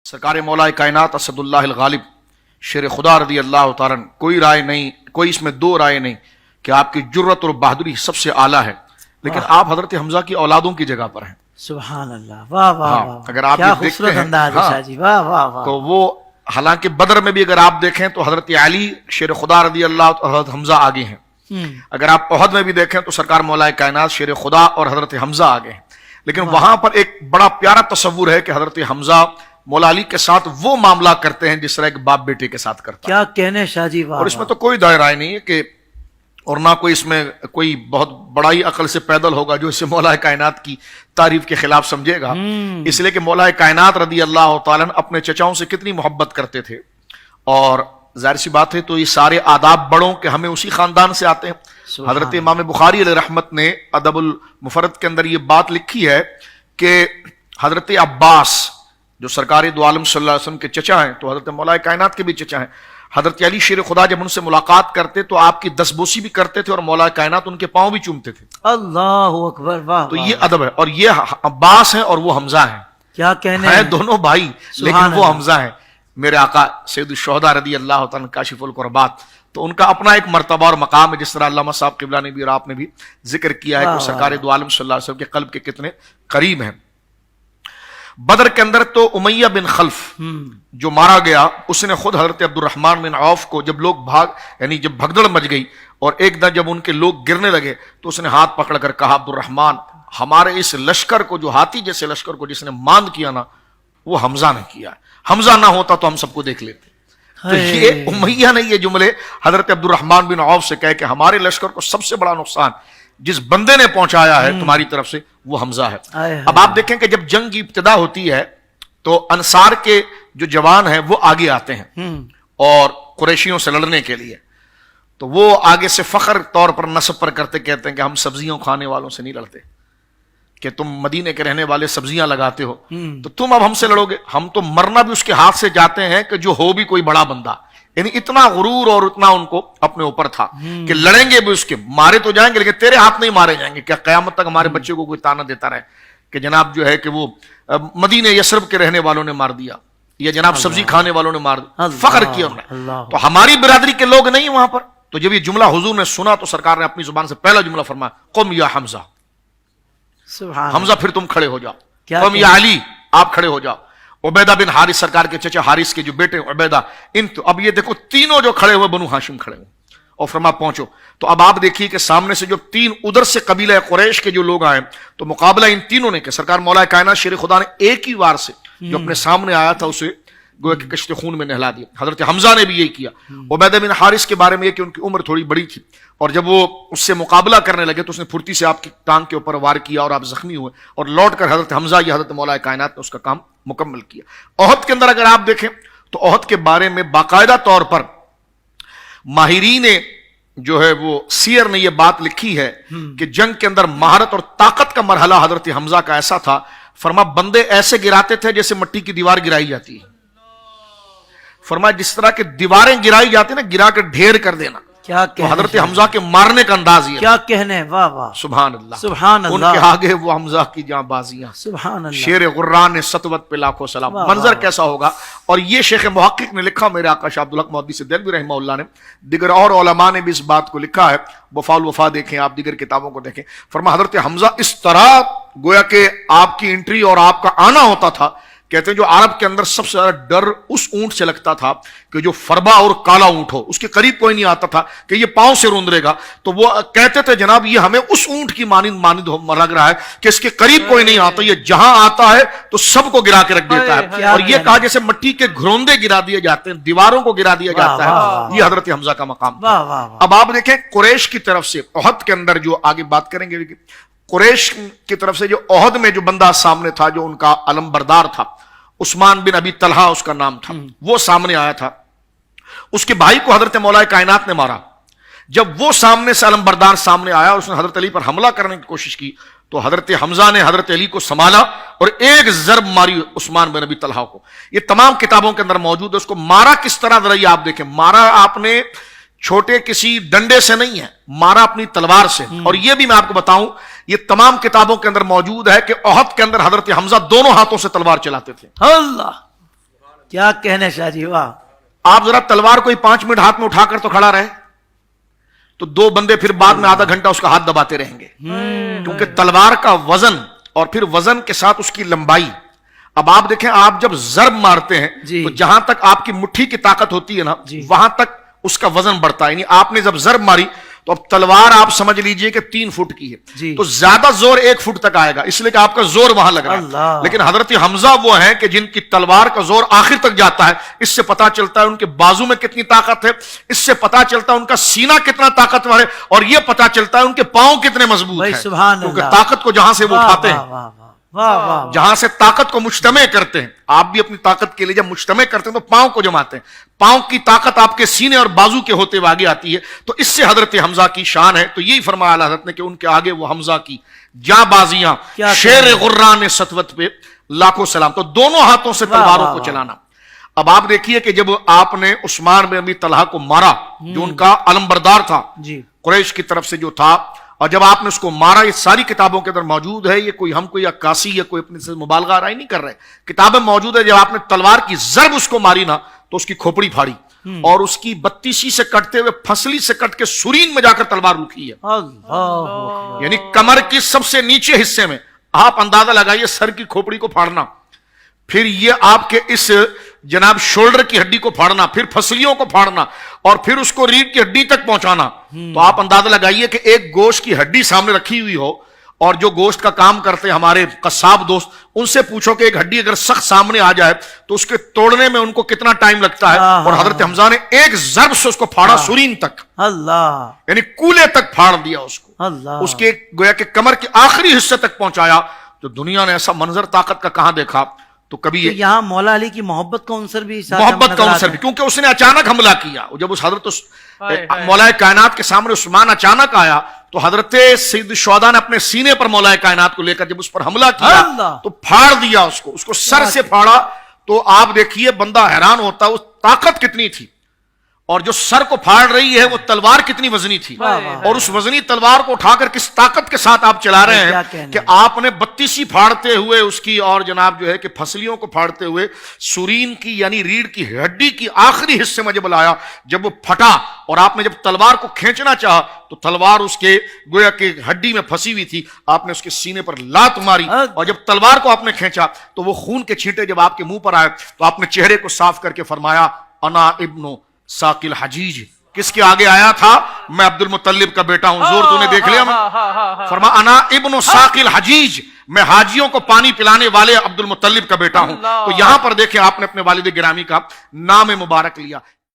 सरकार मौला कायनात असदुल्लाह अल-गालिब शेर खुदा रदी अल्लाह तआला अन्हु, कोई राय नहीं, कोई इसमें दो राय नहीं कि आपकी जुर्रत और बहादुरी सबसे आला है, लेकिन आप हजरत हमजा की औलादों की जगह पर हैं। सुभान अल्लाह, वाह वाह हाँ, वाह, अगर आप क्या ये देखते खूबसूरत हैं, अंदाज है हाँ, शाह जी, वाह वाह वाह। तो वो हालांकि बदर में भी अगर आप देखें तो हजरत अली शेर खुदा रदी अल्लाह और हजरत हमजा आगे हैं। अगर आप ओहद में भी देखें तो सरकार मौला कायनात शेर खुदा और हजरत हमजा आगे हैं। लेकिन वहां पर एक बड़ा प्यारा तस्वुर है कि हजरत हमजा मौला अली के साथ वो मामला करते हैं जिस तरह एक बाप बेटे के साथ करता है। क्या कहने शाह जी, वाह और इसमें तो कोई दायरा राय नहीं है कि, और ना कोई इसमें कोई बहुत बड़ा ही अकल से पैदल होगा जो इसे मौला कायनात की तारीफ के खिलाफ समझेगा। इसलिए कि मौला कायनात रदी अल्लाह तआला अन्हु अपने चचाओं से कितनी मोहब्बत करते थे, और जाहिर सी बात है तो ये सारे आदाब बड़ों के हमें उसी खानदान से आते हैं। हजरत इमाम बुखारी अलैहि रहमत ने अदबुल मुफरद के अंदर ये बात लिखी है कि हजरत अब्बास जो सरकार दो आलम सल्लल्लाहु अलैहि वसल्लम के चचा हैं, तो हजरत मौला कायनात के भी चचा हैं। हजरत अली शेर खुदा जब उनसे मुलाकात करते तो आपकी दसबोसी भी करते थे और मौला कायनात उनके पांव भी चूमते थे। अल्लाह अकबर, वाह। तो ये अदब है। और ये अब्बास हैं और वो हमजा हैं, क्या कहने हैं दोनों भाई, लेकिन वो हमजा हैं। मेरे आका सैयदुल शुहदा रदी अल्लाह तआला काशिफुल कुर्बात, तो उनका अपना एक मर्तबा और मकाम है, जिस तरह अल्लामा साहब किबला ने भी और आपने भी जिक्र किया है कि सरकार दो आलम सल्लल्लाहु अलैहि वसल्लम के कल्ब के कितने करीब हैं। बदर के अंदर तो उमैया बिन खल्फ जो मारा गया, उसने खुद हजरत अब्दुर्रहमान बिन औफ को जब लोग यानी जब भगदड़ मच गई और एक दिन जब उनके लोग गिरने लगे तो उसने हाथ पकड़कर कहा, अब्दुर्रहमान, हमारे इस लश्कर को, जो हाथी जैसे लश्कर को जिसने मांद किया ना, वो हमजा ने किया है। हमजा ना होता तो हम सबको देख लेते। तो ये उमैया ने ये जुमले हजरत अब्दुर्रहमान बिन औफ से कहे कि हमारे लश्कर को सबसे बड़ा नुकसान जिस बंदे ने पहुंचाया है तुम्हारी तरफ से, वो हमजा है। अब आप देखें कि जब जंग की इब्तिदा होती है तो अंसार के जो जवान हैं वो आगे आते हैं और कुरैशियों से लड़ने के लिए, तो वो आगे से फख्र तौर पर नस्ब पर करते, कहते हैं कि हम सब्जियों खाने वालों से नहीं लड़ते, कि तुम मदीने के रहने वाले सब्जियां लगाते हो तो तुम अब हमसे लड़ोगे। हम तो मरना भी उसके हाथ से जाते हैं कि जो हो भी कोई बड़ा बंदा। यानी इतना गुरूर और इतना उनको अपने ऊपर था कि लड़ेंगे भी उसके, मारे तो जाएंगे लेकिन तेरे हाथ नहीं मारे जाएंगे। क्या कयामत तक हमारे बच्चे को कोई ताना देता रहे कि जनाब जो है कि वो मदीने यसरब के रहने वालों ने मार दिया, या जनाब सब्जी खाने वालों ने मार दिया, फख्र किया उन्होंने। तो हमारी बिरादरी के लोग नहीं वहां पर। तो जब ये जुमला हुजूर ने सुना तो सरकार ने अपनी जुबान से पहला जुमला फरमाया, कुम या हमजा, हमजा फिर तुम खड़े हो जाओ, कुम या अली, आप खड़े हो जाओ। उबैदा बिन हारिस, सरकार के चचा हारिस के जो बेटे उबैदा, इन तो अब ये देखो तीनों जो खड़े हुए बनु हाशिम खड़े हुए और फरमा पहुंचो। तो अब आप देखिए कि सामने से जो तीन उधर से कबीला कुरैश के जो लोग आए, तो मुकाबला इन तीनों ने किया। सरकार मौला कायनात शेर खुदा ने एक ही वार से जो अपने सामने आया था उसे गोया कि कश्ते खून में नहला दिया। हजरत हमजा ने भी यही किया। उबैदा बिन हारिस के बारे में यह कि उनकी उम्र थोड़ी बड़ी थी, और जब वो उससे मुकाबला करने लगे तो उसने फुर्ती से आपकी टांग के ऊपर वार किया और आप जख्मी हुए, और लौट कर हजरत हमजा या हजरत मौला कायनात ने उसका काम मुकम्मल किया। ओहद के अंदर अगर आप देखें तो ओहद के बारे में बाकायदा तौर पर माहिरीन जो है वो सीयर ने यह बात लिखी है कि जंग के अंदर महारत और ताकत का मरहला हजरत हमजा का ऐसा था, फरमा बंदे ऐसे गिराते थे जैसे मिट्टी की दीवार गिराई जाती है। फरमा जिस तरह की दीवारें गिराई जाती है ना, गिरा कर ढेर कर देना, क्या तो हजरत हमजा के मारने का अंदाज ये, क्या कहने, वाह वाह, सुभान अल्लाह, सुभान अल्लाह। उनके आगे वो हमजा की जांबाजियां, सुभान अल्लाह। शेर गुर्रान ने सतवत पे लाखों सलाम। मंजर कैसा होगा। और ये शेख मुहक्किक ने लिखा, मेरे आका शाह अब्दुल हक मुहद्दिस देलवी रहमहुल्लाह ने, दिगर और उलमा ने भी इस बात को लिखा है। वफाउल वफा देखें आप, दिगर किताबों को देखें, फरमा हजरत हमजा इस तरह गोया के आपकी एंट्री और आपका आना होता था। कहते हैं जो अरब के अंदर सबसे ज्यादा डर उस ऊंट से लगता था कि जो फरबा और काला ऊंट हो, उसके करीब कोई नहीं आता था कि ये पांव से रूंदरेगा। तो वो कहते थे जनाब ये हमें उस ऊंट की मानिंद लग रहा है कि इसके करीब कोई नहीं आता, ये जहां आता है तो सबको गिरा के रख देता है। और ये कहा जैसे मिट्टी के घरोंदे गिरा दिए जाते हैं, दीवारों को गिरा दिया जाता है, ये हजरत हमजा का मकाम था। अब आप देखें कुरैश की तरफ से ओहद के अंदर जो आगे बात करेंगे, कुरैश की तरफ से जो ओहद में जो बंदा सामने था, जो उनका अलमबरदार था, उस्मान बिन अबी तलहा उसका नाम था, वो सामने आया था। उसके भाई को हजरत मौला कायनात ने मारा। जब वो सामने से अलमबरदार सामने आया, उसने हजरत अली पर हमला करने की कोशिश की, तो हजरत हमजा ने हजरत अली को संभाला और एक जरब मारी उस्मान बिन अबी तलहा को। ये तमाम किताबों के अंदर मौजूद है। उसको मारा किस तरह, जरा ये आप देखें, मारा आपने छोटे किसी डंडे से नहीं है, मारा अपनी तलवार से। और यह भी मैं आपको बताऊं, ये तमाम किताबों के अंदर मौजूद है कि ओहद के अंदर हजरत हमजा दोनों हाथों से तलवार चलाते थे। अल्लाह کیا کہنے شاہ جی واہ. آپ ذرا تلوار کوئی 5 منٹ ہاتھ میں اٹھا کر تو کھڑا رہے تو 2 بندے پھر بعد میں آدھا گھنٹہ اس کا ہاتھ دباتے رہیں گے، کیونکہ تلوار کا وزن اور پھر وزن کے ساتھ اس کی لمبائی. اب آپ دیکھیں، آپ جب ضرب مارتے ہیں جی. تو جہاں تک آپ کی مٹھی کی طاقت ہوتی ہے نا، جی. وہاں تک اس کا وزن بڑھتا ہے. یعنی آپ نے جب ضرب ماری تو اب تلوار آپ سمجھ لیجئے کہ 3 فٹ کی ہے، جی. تو زیادہ زور 1 فٹ تک آئے گا، اس لیے کہ آپ کا زور وہاں لگ رہا ہے. اللہ. لیکن حضرت حمزہ وہ ہیں کہ جن کی تلوار کا زور آخر تک جاتا ہے. اس سے پتا چلتا ہے ان کے بازو میں کتنی طاقت ہے، اس سے پتا چلتا ہے ان کا سینہ کتنا طاقتور ہے، اور یہ پتا چلتا ہے ان کے پاؤں کتنے مضبوط بھائی ہیں. سبحان کیونکہ اللہ. طاقت کو جہاں سے وہ اٹھاتے ہیں، واہ واہ واہ واہ واہ. جہاں سے طاقت کو مجتمع کرتے ہیں، آپ بھی اپنی طاقت کے لیے جب مجتمع کرتے ہیں تو پاؤں کو جماتے ہیں. پاؤں کی طاقت آپ کے سینے اور بازو کے ہوتے ہوئے آگے آتی ہے. تو اس سے حضرت حمزہ کی شان ہے. تو یہی فرمایا اعلیٰ حضرت نے کہ ان کے آگے وہ حمزہ کی جاں بازیاں، شیر غران سطوت پہ لاکھوں سلام. تو دونوں ہاتھوں سے تلواروں کو چلانا. اب آپ دیکھیے کہ جب آپ نے عثمان بن ابی طلحہ کو مارا، جو ان کا علمبردار تھا جی. قریش کی طرف سے جو تھا، اور جب آپ نے اس کو مارا، یہ ساری کتابوں کے اندر موجود ہے. یہ کوئی ہم کوئی عکاسی یا کوئی اپنے سے مبالغہ آرائی نہیں کر رہے، کتابیں موجود ہے. جب آپ نے تلوار کی ضرب اس کو ماری نا تو اس کی کھوپڑی پھاڑی، اور اس کی 32 سے کٹتے ہوئے پھسلی سے کٹ کے سورین میں جا کر تلوار رکی ہے. اللہ. یعنی کمر کی سب سے نیچے حصے میں. آپ اندازہ لگائیے سر کی کھوپڑی کو پھاڑنا، پھر یہ آپ کے اس جناب شولڈر کی ہڈی کو پھاڑنا، پھر پھسلیوں کو پھاڑنا، اور پھر اس کو ریڑھ کی ہڈی تک پہنچانا. تو آپ اندازہ لگائیے کہ ایک گوشت کی ہڈی سامنے رکھی ہوئی ہو، اور جو گوشت کا کام کرتے ہمارے قصاب دوست، ان سے پوچھو کہ ایک ہڈی اگر سخت سامنے آ جائے تو اس کے توڑنے میں ان کو کتنا ٹائم لگتا ہے. اور حضرت حمزہ نے ایک ضرب سے اس کو پھاڑا سورین تک، اللہ. یعنی کولے تک پھاڑ دیا اس کو، اللہ. اس کے گویا کہ کمر کے آخری حصے تک پہنچایا. تو دنیا نے ایسا منظر طاقت کا کہاں دیکھا. تو کبھی تو یہاں مولا علی کی محبت کا عنصر بھی محبت کا عنصر بھی، کیونکہ اس نے اچانک حملہ کیا. جب اس حضرت مولا کائنات کے سامنے عثمان اچانک آیا تو حضرت سید الشہداء نے اپنے سینے پر مولا کائنات کو لے کر جب اس پر حملہ کیا تو پھاڑ دیا اس کو سر سے پھاڑا. تو آپ دیکھیے بندہ حیران ہوتا وہ طاقت کتنی تھی، اور جو سر کو پھاڑ رہی ہے وہ تلوار کتنی وزنی تھی، اور اس وزنی تلوار کو اٹھا کر کس طاقت کے ساتھ آپ چلا رہے ہیں کہ آپ نے 32 پھاڑتے ہوئے اس کی، اور جناب جو ہے کہ پھسلیوں کو پھاڑتے ہوئے سورین کی یعنی ریڑھ کی ہڈی کی آخری حصے میں جب لایا، جب وہ پھٹا اور آپ نے جب تلوار کو کھینچنا چاہا تو تلوار اس کے گویا کہ ہڈی میں پھنسی ہوئی تھی. آپ نے اس کے سینے پر لات ماری، اور جب تلوار کو آپ نے کھینچا تو وہ خون کے چھینٹے جب آپ کے منہ پر آئے تو آپ نے چہرے کو صاف کر کے فرمایا انا ابن ساقی الحجیج. کس کے آگے آیا تھا؟ میں عبد المطلب کا بیٹا ہوں. زور تو نے دیکھ لیا. میں فرما انا ابن ساقی الحجیج، میں حاجیوں کو پانی پلانے والے عبد المطلب کا بیٹا ہوں. تو یہاں پر دیکھیں آپ نے اپنے والد گرامی کا نام مبارک لیا.